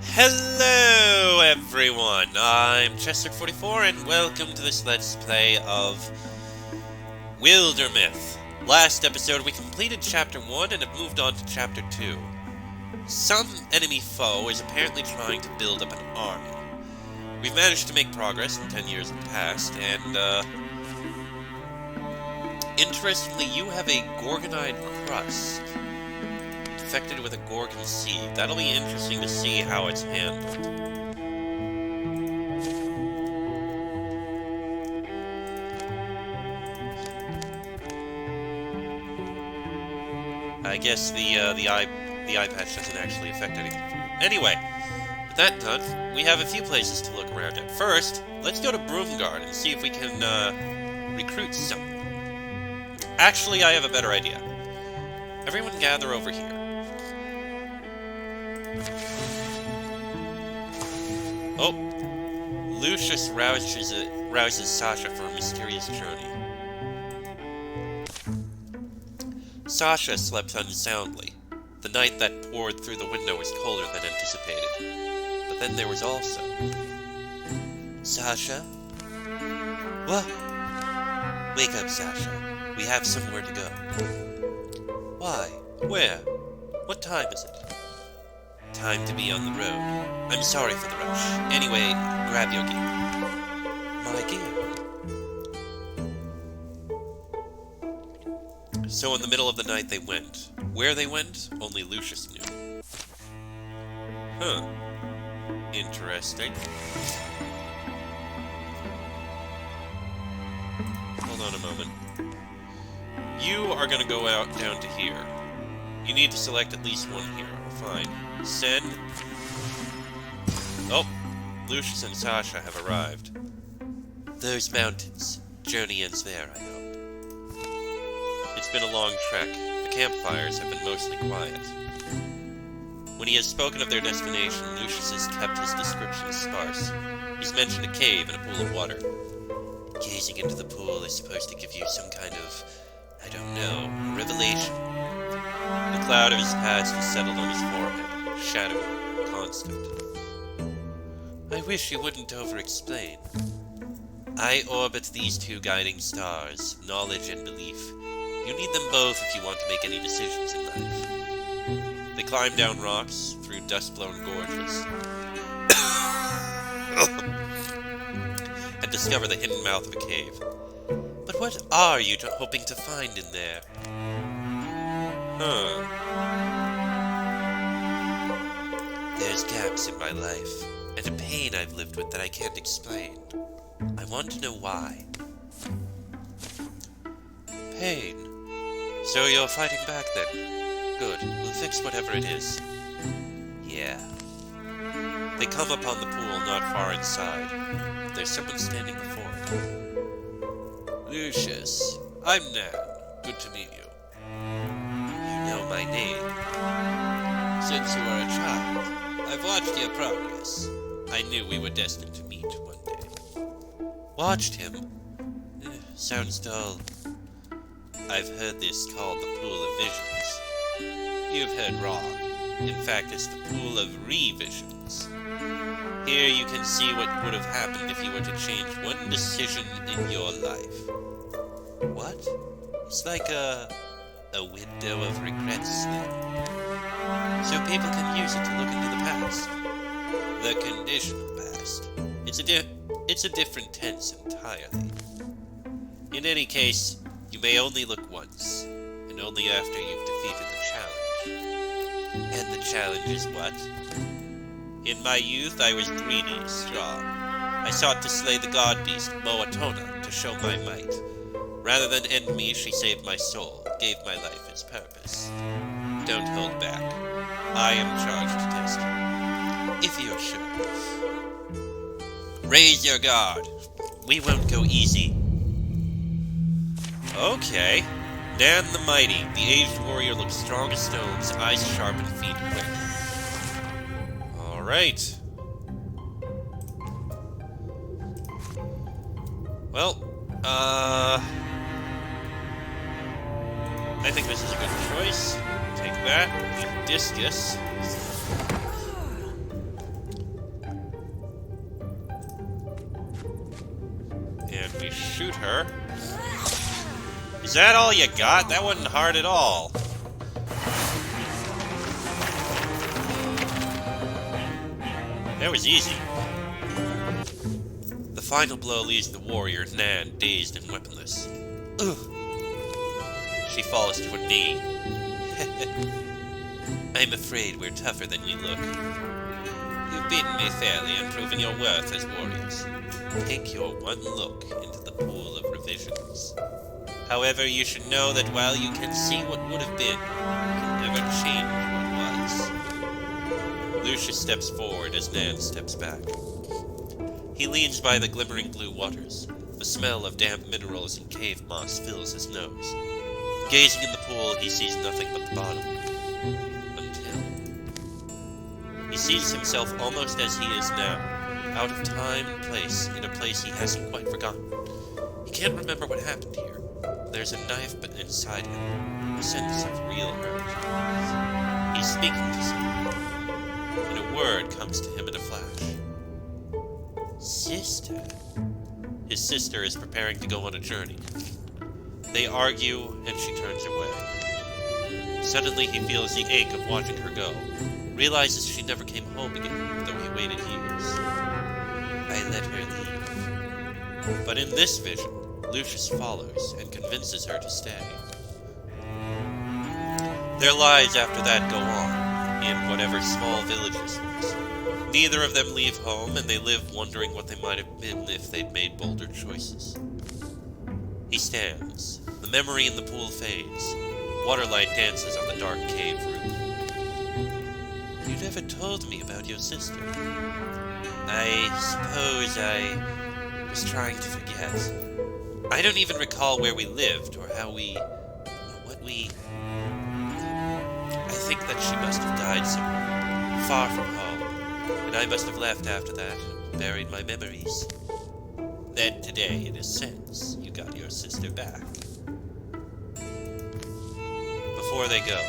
Hello everyone, I'm Chester44 and welcome to this Let's Play of Wildermyth. Last episode we completed Chapter 1 and have moved on to Chapter 2. Some enemy foe is apparently trying to build up an army. We've managed to make progress in 10 years have passed, and interestingly you have a Gorgonite crust. Infected with a Gorgon seed. That'll be interesting to see how it's handled. I guess the eye patch doesn't actually affect anything. Anyway, with that done, we have a few places to look around at. First, let's go to Broomguard and see if we can recruit someone. Actually, I have a better idea. Everyone gather over here. Oh, Lucius rouses Sasha for a mysterious journey. Sasha slept unsoundly. The night that poured through the window was colder than anticipated. But then there was also... Sasha? What? Wake up, Sasha. We have somewhere to go. Why? Where? What time is it? Time to be on the road. I'm sorry for the rush. Anyway, grab your gear. My gear. So in the middle of the night they went. Where they went, only Lucius knew. Huh. Interesting. Hold on a moment. You are gonna go out down to here. You need to select at least one hero. Fine. Send. Oh, Lucius and Sasha have arrived. Those mountains. Journey ends there, I hope. It's been a long trek. The campfires have been mostly quiet. When he has spoken of their destination, Lucius has kept his descriptions sparse. He's mentioned a cave and a pool of water. Gazing into the pool is supposed to give you some kind of, I don't know, revelation. The cloud of his past has settled on his forehead, shadowy, constant. I wish you wouldn't over-explain. I orbit these two guiding stars, knowledge and belief. You need them both if you want to make any decisions in life. They climb down rocks, through dust-blown gorges, and discover the hidden mouth of a cave. But what are you hoping to find in there? There's gaps in my life, and a pain I've lived with that I can't explain. I want to know why. Pain. So you're fighting back then? Good, we'll fix whatever it is. Yeah. They come upon the pool not far inside. There's someone standing before it. Lucius, I'm Nan. Good to meet you. Know my name. Since you were a child, I've watched your progress. I knew we were destined to meet one day. Watched him? Sounds dull. I've heard this called the Pool of Visions. You've heard wrong. In fact, it's the Pool of Revisions. Here you can see what would have happened if you were to change one decision in your life. What? It's like a window of regrets then. So people can use it to look into the past. The conditional past. It's a different tense entirely. In any case, you may only look once, and only after you've defeated the challenge. And the challenge is what? In my youth, I was greedy and strong. I sought to slay the god beast, Moatona, to show my might. Rather than end me, she saved my soul, gave my life its purpose. Don't hold back. I am charged to test you. If you're sure. Raise your guard. We won't go easy. Okay. Nan the Mighty, the aged warrior, looks strong as stones, eyes sharp and feet quick. Alright. Well, I think this is a good choice. Take that. Discus. shoot her. Is that all you got? That wasn't hard at all. That was easy. The final blow leaves the warrior, Nan, dazed and weaponless. Ugh. She falls to her knee. I'm afraid we're tougher than we look. You've beaten me fairly and proven your worth as warriors. Take your one look into the pool of revisions. However, you should know that while you can see what would have been, you can never change what was. Lucius steps forward as Nan steps back. He leans by the glimmering blue waters. The smell of damp minerals and cave moss fills his nose. Gazing in the pool, he sees nothing but the bottom. Until he sees himself almost as he is now, out of time and place, in a place he hasn't quite forgotten. He can't remember what happened here. There's a knife but inside him, a sense of real hurt. He's speaking to someone, and a word comes to him in a flash. Sister. His sister is preparing to go on a journey. They argue, and she turns away. Suddenly he feels the ache of watching her go, realizes she never came home again, though he waited years. I let her leave. But in this vision, Lucius follows and convinces her to stay. Their lives after that go on, in whatever small village this was. Neither of them leave home, and they live wondering what they might have been if they'd made bolder choices. He stands. The memory in the pool fades. Waterlight dances on the dark cave roof. You never told me about your sister. I suppose I was trying to forget. I don't even recall where we lived, or how I think that she must have died somewhere, far from home, and I must have left after that, and buried my memories. Then today, in a sense, you got your sister back. Before they go,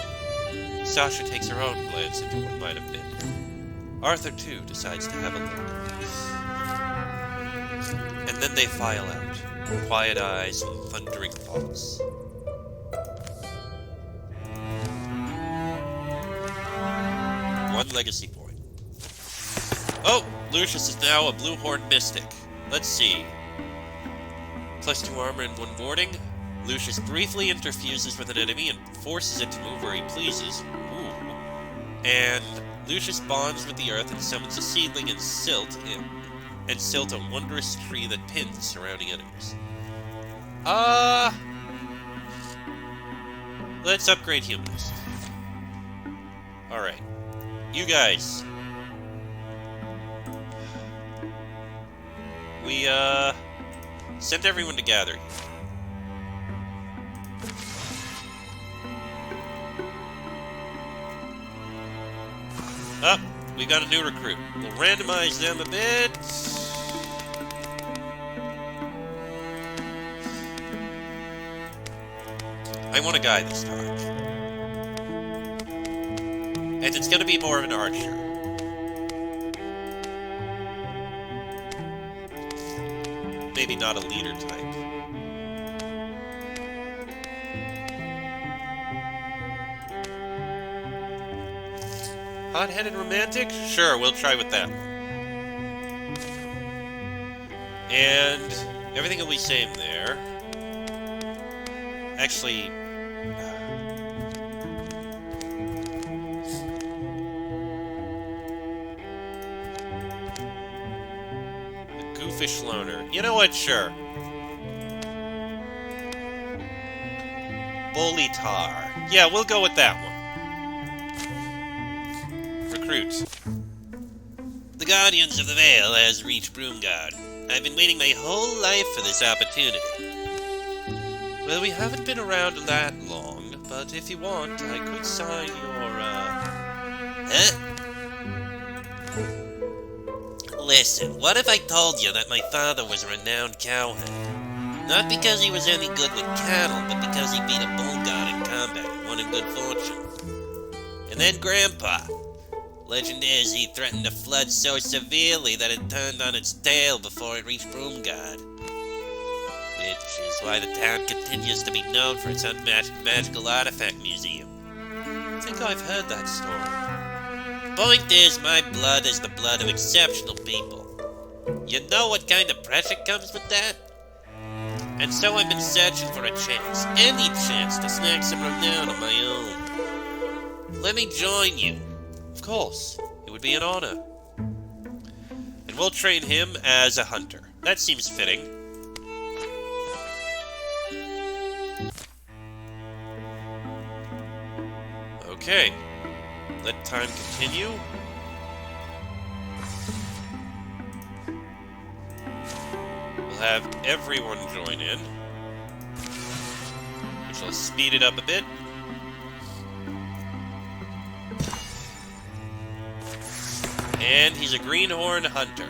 Sasha takes her own glance into what might have been. Arthur, too, decides to have a look. And then they file out, quiet eyes and thundering thoughts. One legacy point. Oh! Lucius is now a blue-horned mystic. Let's see. +2 armor and 1 warding. Lucius briefly interfuses with an enemy and forces it to move where he pleases. Ooh. And Lucius bonds with the earth and summons a seedling and silt a wondrous tree that pins surrounding enemies. Let's upgrade humanist. Alright. You guys. We, sent everyone to gather here. Oh, we got a new recruit. We'll randomize them a bit. I want a guy this time. And it's gonna be more of an archer. Maybe not a leader type. Hot-headed romantic? Sure, we'll try with that. And everything will be same there. Actually, the goofish loner. You know what? Sure. Bolitar. Yeah, we'll go with that one. Recruit. The Guardians of the Vale has reached Broomguard. I've been waiting my whole life for this opportunity. Well, we haven't been around that long, but if you want, I could sign your, Huh? Listen, what if I told you that my father was a renowned cowherd? Not because he was any good with cattle, but because he beat a bull god in combat and won him good fortune. And then Grandpa. Legend is he threatened a flood so severely that it turned on its tail before it reached Broomguard. Which is why the town continues to be known for its unmatched magical artifact museum. I think I've heard that story. Point is, my blood is the blood of exceptional people. You know what kind of pressure comes with that? And so I've been searching for a chance, any chance to snag some renown on my own. Let me join you. Of course, it would be an honor. And we'll train him as a hunter. That seems fitting. Okay, let time continue. We'll have everyone join in, which will speed it up a bit. And he's a greenhorn hunter.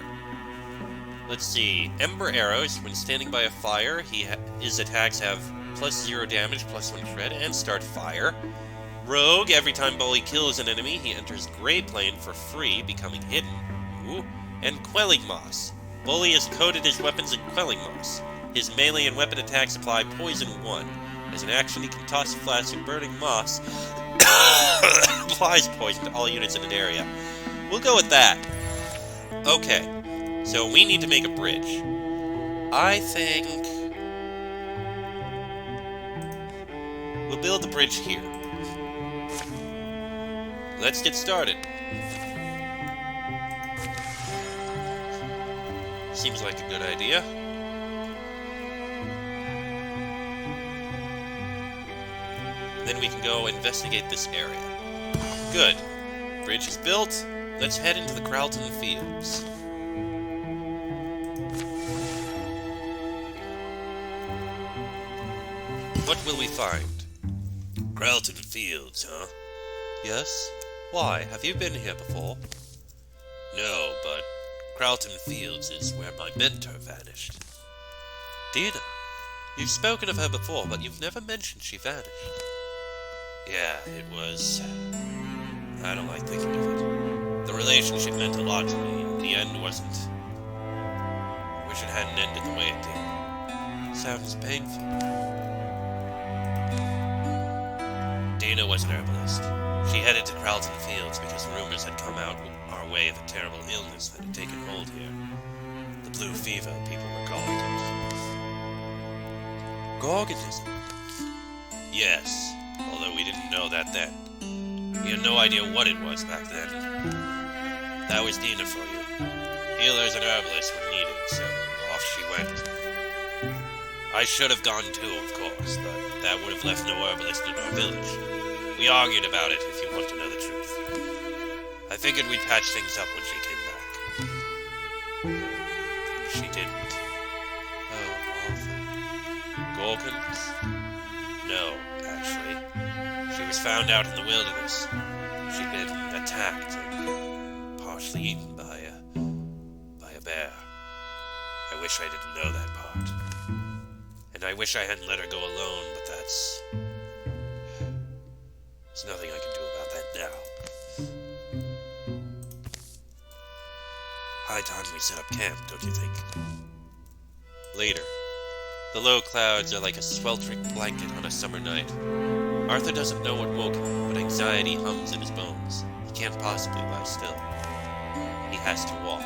Let's see. Ember arrows. When standing by a fire, his attacks have +0 damage, +1 shred, and start fire. Rogue. Every time Bully kills an enemy, he enters Grey Plane for free, becoming hidden. Ooh. And Quelling Moss. Bully has coated his weapons in Quelling Moss. His melee and weapon attacks apply Poison 1. As an action, he can toss a flask of burning moss. Applies poison to all units in an area. We'll go with that. Okay, so we need to make a bridge. I think we'll build the bridge here. Let's get started. Seems like a good idea. Then we can go investigate this area. Good. Bridge is built. Let's head into the Crowlton Fields. What will we find? Crowlton Fields, huh? Yes? Why? Have you been here before? No, but Crowlton Fields is where my mentor vanished. Dina? You've spoken of her before, but you've never mentioned she vanished. Yeah, it was... I don't like thinking of it. The relationship meant a lot to me, and the end wasn't... I wish it hadn't ended the way it did. Sounds painful. Dina was an herbalist. She headed to Crowlton Fields because rumors had come out our way of a terrible illness that had taken hold here. The blue fever, people were calling it. Gorgonism? Yes, although we didn't know that then. We had no idea what it was back then. That was Dina for you. Healers and herbalists were needed, so off she went. I should have gone too, of course, but that would have left no herbalist in our village. We argued about it, if you want to know the truth. I figured we'd patch things up when she came back. She didn't. Oh, Arthur. Gorgons? No, actually. She was found out in the wilderness. She'd been attacked and partially eaten by a bear. I wish I didn't know that part. And I wish I hadn't let her go alone, but there's nothing I can do about that now. High time we set up camp, don't you think? Later. The low clouds are like a sweltering blanket on a summer night. Arthur doesn't know what woke him, but anxiety hums in his bones. He can't possibly lie still. He has to walk.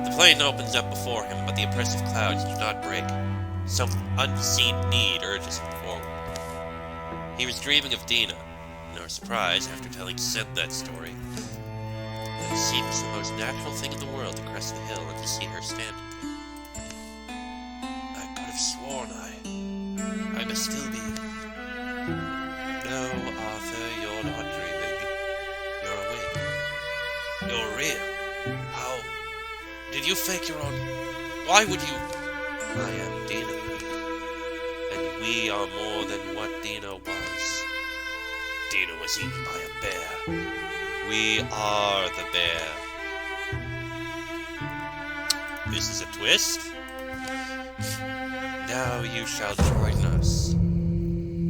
The plain opens up before him, but the oppressive clouds do not break. Some unseen need urges him forward. He was dreaming of Dina. No surprise, after telling Sid that story. It seems the most natural thing in the world to crest the hill and to see her standing there. I could have sworn I must still be... No, Arthur, you're not dreaming. You're awake. You're real. How? Did you fake your own... Why would you... I am Dina. And we are more than what Dina was. Dina was eaten by a bear. We are the bear. This is a twist. Now you shall join us.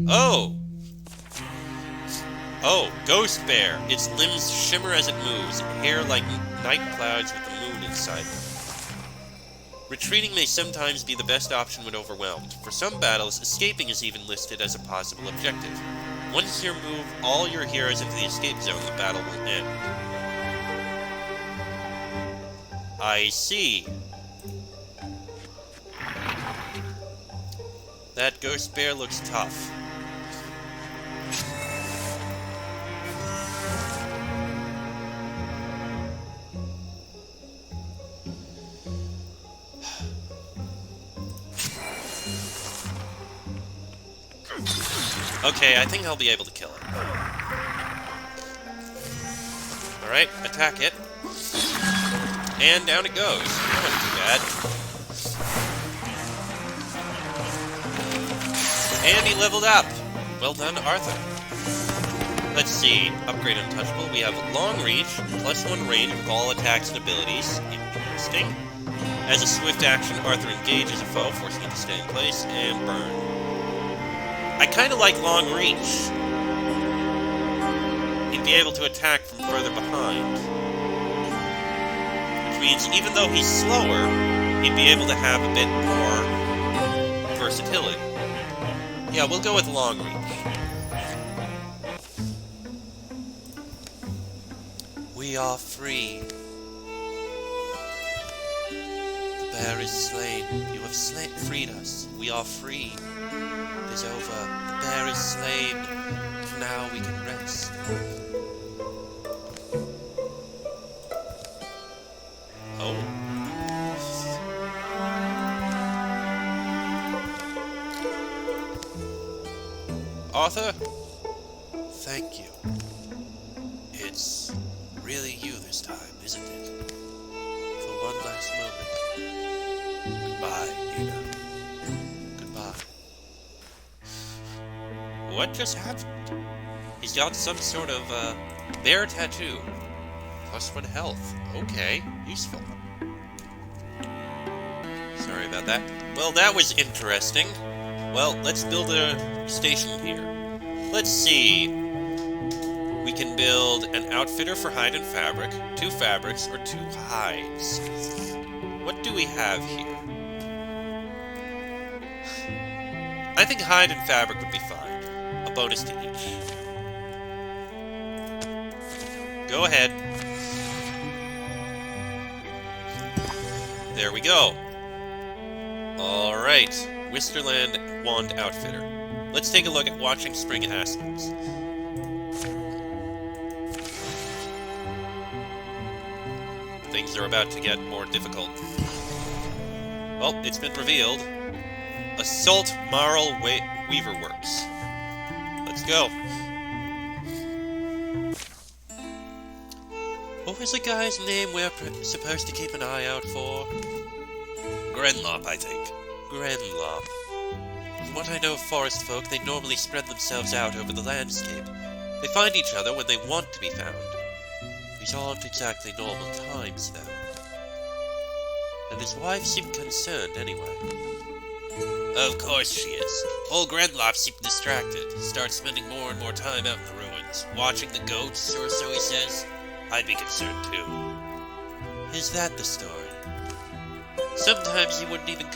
Oh! Oh, Ghost Bear. Its limbs shimmer as it moves, hair like night clouds with the moon inside them. Retreating may sometimes be the best option when overwhelmed. For some battles, escaping is even listed as a possible objective. Once you move all your heroes into the escape zone, the battle will end. I see. That ghost bear looks tough. Okay, I think I'll be able to kill it. Alright, attack it. And down it goes. That wasn't too bad. And he leveled up! Well done, Arthur. Let's see. Upgrade Untouchable. We have Long Reach, +1 range with all attacks and abilities. Interesting. As a swift action, Arthur engages a foe, forcing it to stay in place, and burn. I kind of like Long Reach. He'd be able to attack from further behind. Which means even though he's slower, he'd be able to have a bit more versatility. Yeah, we'll go with Long Reach. We are free. The bear is slain. You have freed us. We are free. It is over. The bear is slain. Now we can rest. Oh. Arthur? Thank you. It's really you this time, isn't it? For one last moment. Goodbye, Nina. Goodbye. What just happened? He's got some sort of, bear tattoo. +1 health. Okay, useful. Sorry about that. Well, that was interesting. Well, let's build a station here. Let's see. We can build an outfitter for hide and fabric, 2 fabrics, or 2 hides. What do we have here? I think hide and fabric would be fine. A bonus to each. Go ahead. There we go. Alright. Wisterland Wand Outfitter. Let's take a look at Watching Spring Aspects. Things are about to get more difficult. Well, it's been revealed. Assault Marl Weaver Works. Let's go. What was the guy's name we're supposed to keep an eye out for? Grenlop, I think. Grenlop. From what I know of forest folk, they normally spread themselves out over the landscape. They find each other when they want to be found. These aren't exactly normal times, though. And his wife seemed concerned, anyway. Of course she is. Old Grenlop seemed distracted. Starts spending more and more time out in the ruins, watching the goats, or so he says. I'd be concerned, too. Is that the story? Sometimes he wouldn't even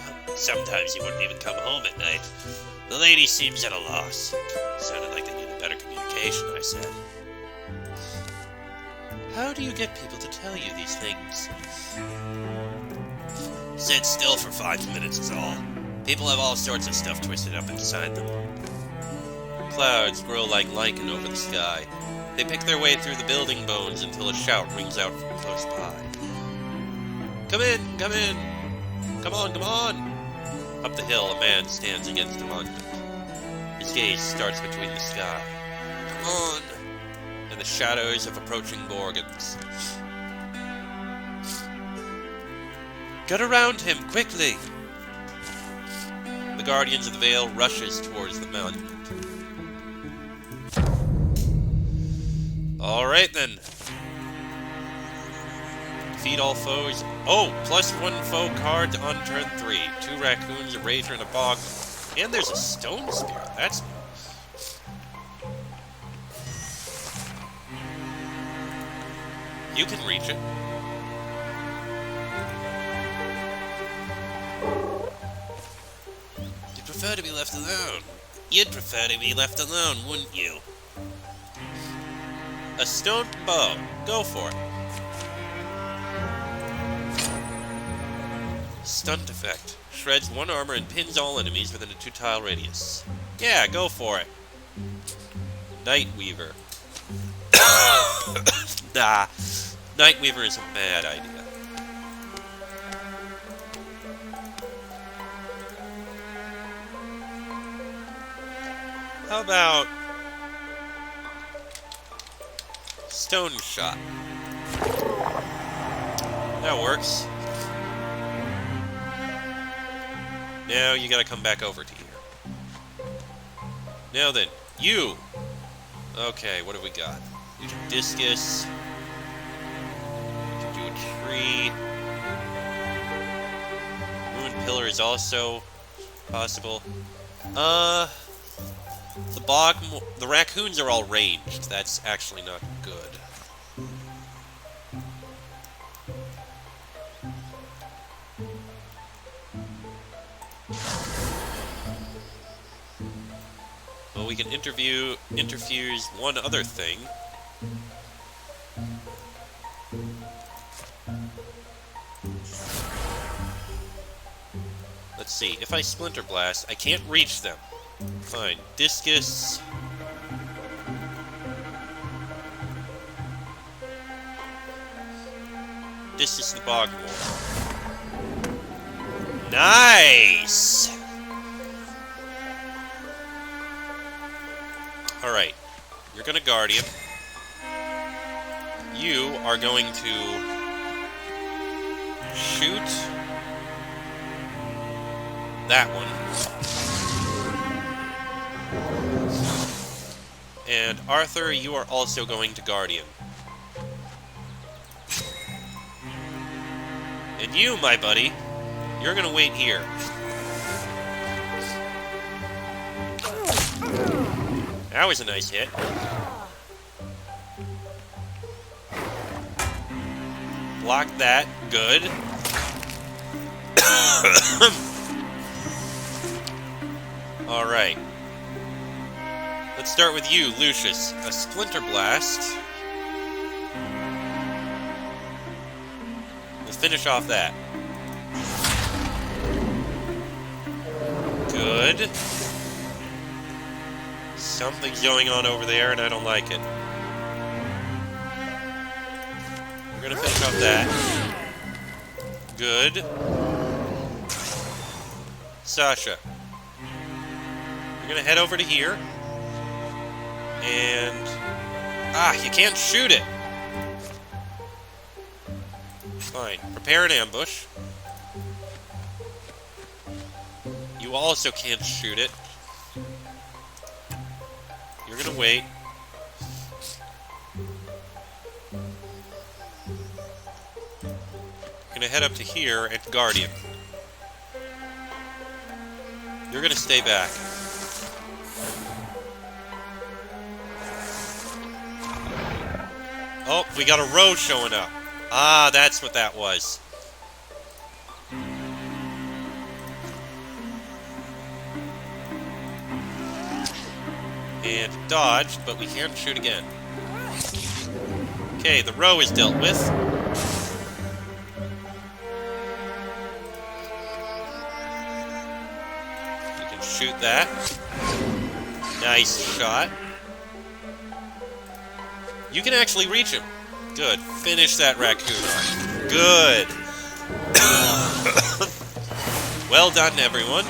come home at night. The lady seems at a loss. Sounded like they needed better communication, I said. How do you get people to tell you these things? Sit still for 5 minutes is all. People have all sorts of stuff twisted up inside them. Clouds grow like lichen over the sky. They pick their way through the building bones until a shout rings out from close by. Come in! Come in! Come on, come on! Up the hill, a man stands against a monument. His gaze starts between the sky. Come on! And the shadows of approaching Gorgons. Get around him, quickly! The Guardians of the Vale rushes towards the monument. Alright then. Defeat all foes. Oh, +1 foe card on turn 3. 2 raccoons, a rager, and a bog. And there's a stone spirit. That's new. You can reach it. You'd prefer to be left alone. You'd prefer to be left alone, wouldn't you? A stone bow. Go for it. Stunt effect. Shreds one armor and pins all enemies within a 2-tile radius. Yeah, go for it. Nightweaver. Nah. Nightweaver is a bad idea. How about Stone Shot? That works. Now you gotta come back over to here. Now then, you! Okay, what have we got? We can discus. We can do a tree. Ruined pillar is also possible. The raccoons are all ranged. That's actually not good. Well, we can interfuse one other thing. Let's see. If I Splinter Blast, I can't reach them. Fine. Discus. Discus the Bogmore. Nice! Alright. You're gonna Guardian. You are going to shoot that one. And Arthur, you are also going to Guardian. And you, my buddy, you're gonna wait here. That was a nice hit. Block that. Good. Alright. Let's start with you, Lucius. A Splinter Blast. We'll finish off that. Good. Something's going on over there, and I don't like it. We're gonna finish off that. Good. Sasha. We're gonna head over to here. And... you can't shoot it! Fine. Prepare an ambush. You also can't shoot it. You're gonna wait. You're gonna head up to here and Guardian. You're gonna stay back. Oh, we got a row showing up. Ah, that's what that was. And dodged, but we can't shoot again. Okay, the row is dealt with. You can shoot that. Nice shot. You can actually reach him. Good. Finish that raccoon off. Good. Well done, everyone.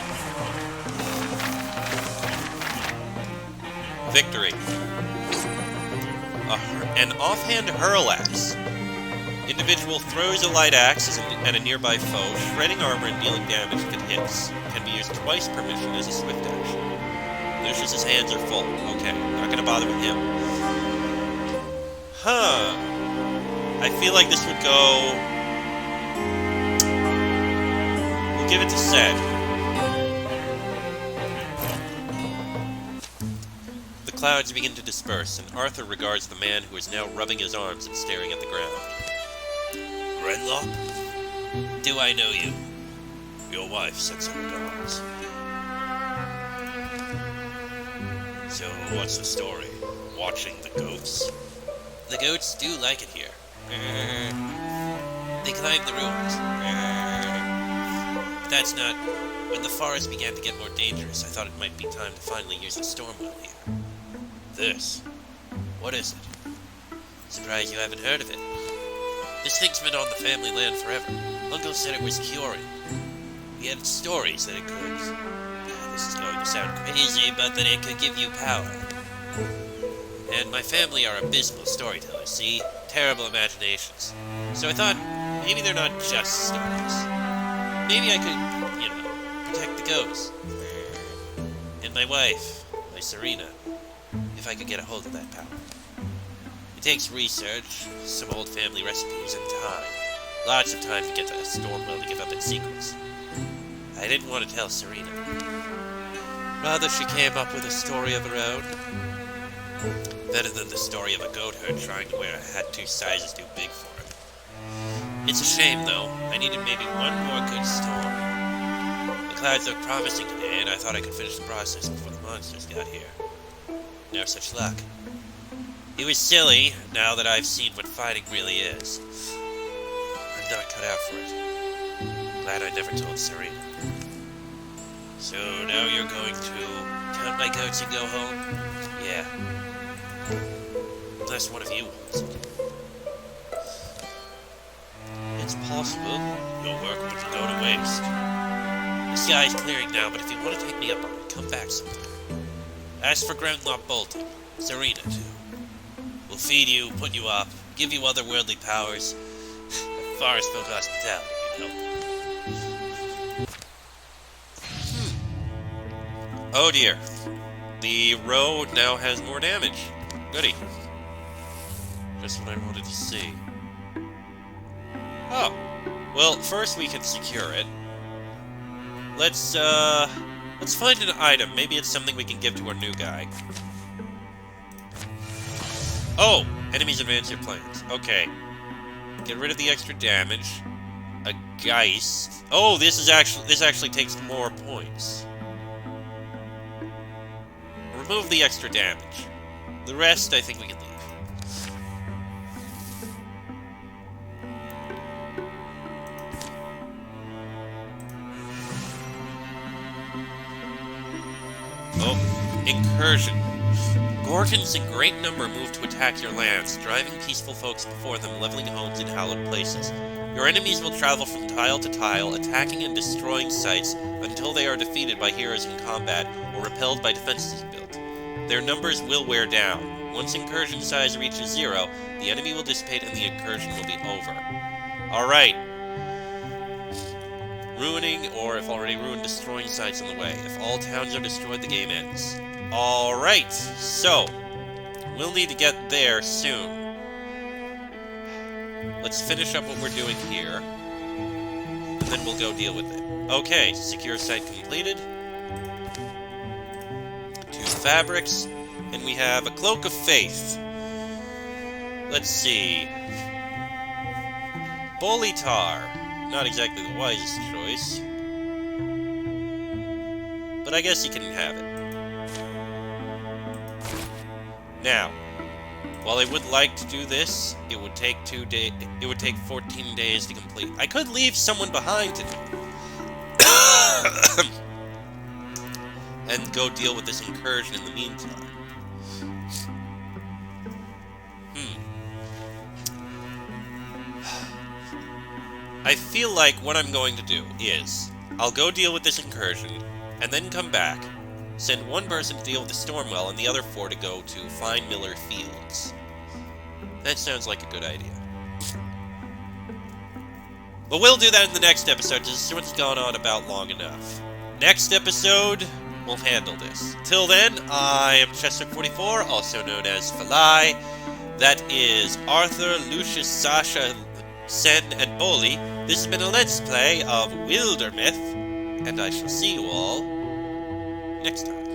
Victory. An offhand hurl axe. Individual throws a light axe at a nearby foe, shredding armor and dealing damage if it hits. Can be used twice per mission as a swift action. Lucius's hands are full. Okay, not gonna bother with him. Huh. I feel like this would go... We'll give it to Seth. The clouds begin to disperse, and Arthur regards the man who is now rubbing his arms and staring at the ground. Redlaw? Do I know you? Your wife sends her regards. So, what's the story? Watching the goats? The goats do like it here. They climb the ruins. But that's not... When the forest began to get more dangerous, I thought it might be time to finally use the stormwell here. This? What is it? Surprised you haven't heard of it. This thing's been on the family land forever. Uncle said it was curing. He had stories that it could... This is going to sound crazy, but that it could give you power. And my family are abysmal storytellers, see? Terrible imaginations. So I thought, maybe they're not just stories. Maybe I could, protect the ghosts. And my wife, my Serena, if I could get a hold of that power. It takes research, some old family recipes, and time. Lots of time to get to a stormwell to give up its secrets. I didn't want to tell Serena. Rather, she came up with a story of her own. Better than the story of a goat herd trying to wear a hat 2 sizes too big for him. It's a shame, though. I needed maybe one more good storm. The clouds looked promising today, and I thought I could finish the process before the monsters got here. No such luck. It was silly, now that I've seen what fighting really is. I'm not cut out for it. Glad I never told Serena. So now you're going to count my goats and go home? Yeah. Unless one of you wants it. It's possible. Your work wouldn't go to waste. The sky's clearing now, but if you want to take me up on it, come back sometime. Ask for Groundlock Bolton. Serena, too. We'll feed you, put you up, give you otherworldly powers. Forest-folk hospitality, Oh dear. The road now has more damage. Goody. Just what I wanted to see. Oh. Well, first we can secure it. Let's find an item. Maybe it's something we can give to our new guy. Oh! Enemies advance your plans. Okay. Get rid of the extra damage. A Geist. Oh, this actually takes more points. Remove the extra damage. The rest, I think we can leave. Oh, incursion. Gorgons in great number move to attack your lands, driving peaceful folks before them, leveling homes in hallowed places. Your enemies will travel from tile to tile, attacking and destroying sites until they are defeated by heroes in combat or repelled by defenses built. Their numbers will wear down. Once incursion size reaches 0, the enemy will dissipate and the incursion will be over. Alright. Ruining, or if already ruined, destroying sites on the way. If all towns are destroyed, the game ends. Alright, so we'll need to get there soon. Let's finish up what we're doing here, and then we'll go deal with it. Okay, secure site completed. 2 fabrics, and we have a Cloak of Faith. Let's see. Bolitar. Not exactly the wisest choice, but I guess you can have it. Now, while I would like to do this, it would take 14 days to complete. I could leave someone behind to do it. And go deal with this incursion in the meantime. I feel like what I'm going to do is, I'll go deal with this incursion, and then come back, send one person to deal with the Stormwell, and the other 4 to go to find Miller Fields. That sounds like a good idea. But we'll do that in the next episode, because this one's gone on about long enough. Next episode, we'll handle this. Till then, I am Chester44, also known as Falai. That is Arthur, Lucius, Sasha, Sen, and Boli. This has been a Let's Play of Wildermyth, and I shall see you all next time.